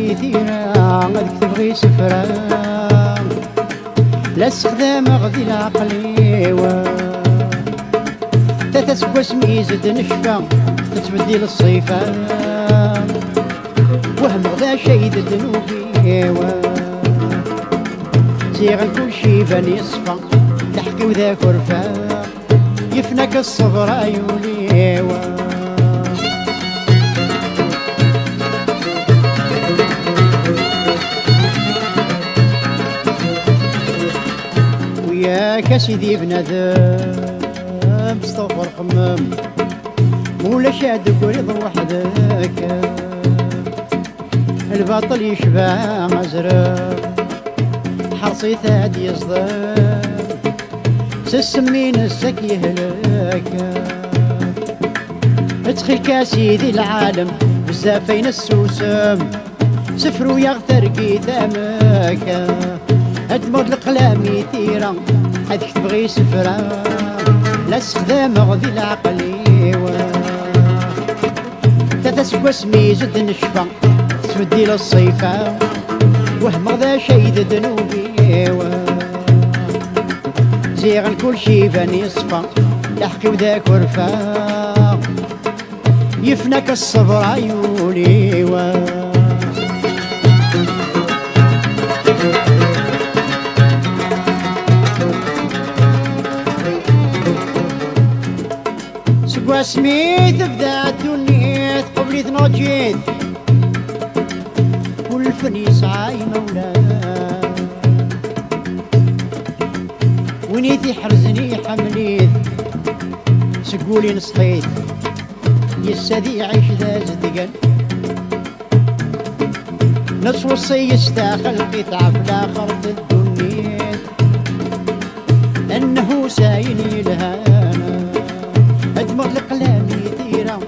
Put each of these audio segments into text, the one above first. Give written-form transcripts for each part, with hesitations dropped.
ميثيرا غادك تبغي سفرا لا استخدام غدي العقليوة تتسقى سميزد نشفى تتبدل الصيفة وهم غدا شيد الذنوبيوة زيغن كل شي بني يصفى تحكي وذاك ورفا يفنك الصبر عيونيوة وياك سيدي بنادم استغفر خمم مولا شادك وريض وحدك الباطل يشبع مزرق حرصي ثاد يصدر سسمين السك يهلك ادخل يا سيدي العالم بزافين السوسم سفرو يغتر قدامك ادمر القلام يثيرا هذيك تبغي سفرا لا استخدام غذي العقليوة تتسقى سميزد نشفى تبدي للصيفة وهم غدا شيد ذنوبيوة زيغن كل شي بني يصفى يحكي وذاك ورفا يفنك الصبر عيونيوة سقوا سميت بدا الدنيا قبلي تنوجيت كل فن يسعى مولاه ونيتي حرزني حمليت سقولي نصحيت يسادي عيش ذا زدقن نص وصي يستاخل قطع في الاخر الدنيا انه سايني الهانا ادمر القلام يثيرا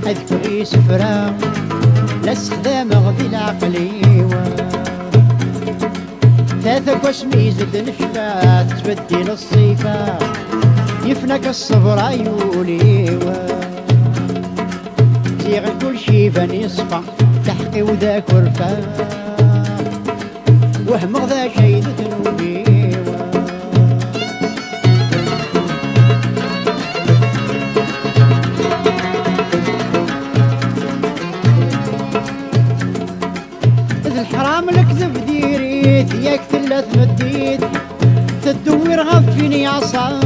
هذيك تبغي سفرا لا استخدام غذي العقليوة ثاثك وسميزد نشفى تبدل الصيفة يفنك الصبر عيونيوة زيغن كل شي بني يصفى تحقي وذاك ورفا وهم غدا شيد ذنوبيوة إذ الحرام الكذب ديريت ياك ثلاث مديت تدور غفيني عصام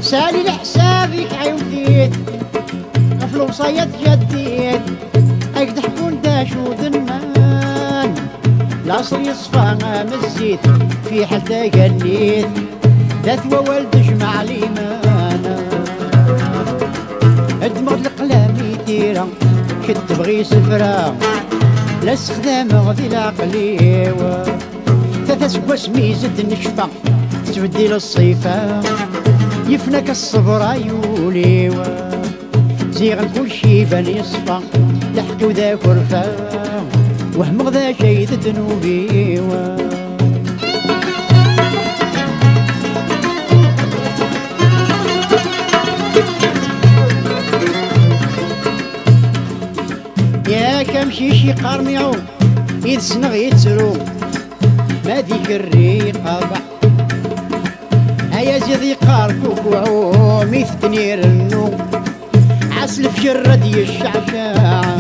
سالي لحسابك عيوديت غفل وصيت جديت اقد حكون داشو ذنان لاصر يصفى مزيت في حتى قنيت ذات وولد جمع ليمانا ادمر القلام يثيرا كنت تبغي سفرا لا استخدام غذي العقليوة تتسقى سميزد نشفى تبدل الصيفة يفنك الصبر عيونيوة زيغن كل شي بني يصفى تحكي وذاك ورفا وهم غدا شيد ذنوبيوة يا كمشي شي قارميعو إذ سنغ يتسرو ما ديك الريقة بح هيا زيدي قاركوك وعوم يثنير النوم عسل في جردي الشعشاع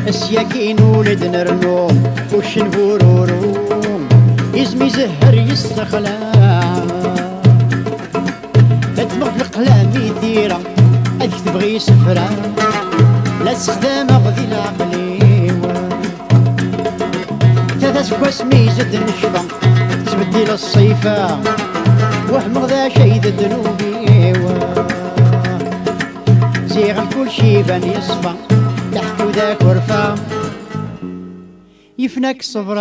السياكين ولد نرنوم وش نبوروروم يزمي زهر يستخلع تدمغ القلام يديرا هذيك تبغي سفرا لا استخدام غذي العقليوة تتسقى سميزد نشفى تبدل الصيفة وهم غدا شيد الذنوبيوة زيغن كل شي بني يصفى تحكي وذاك ورفا يفنك صبر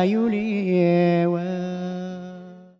عيونيوة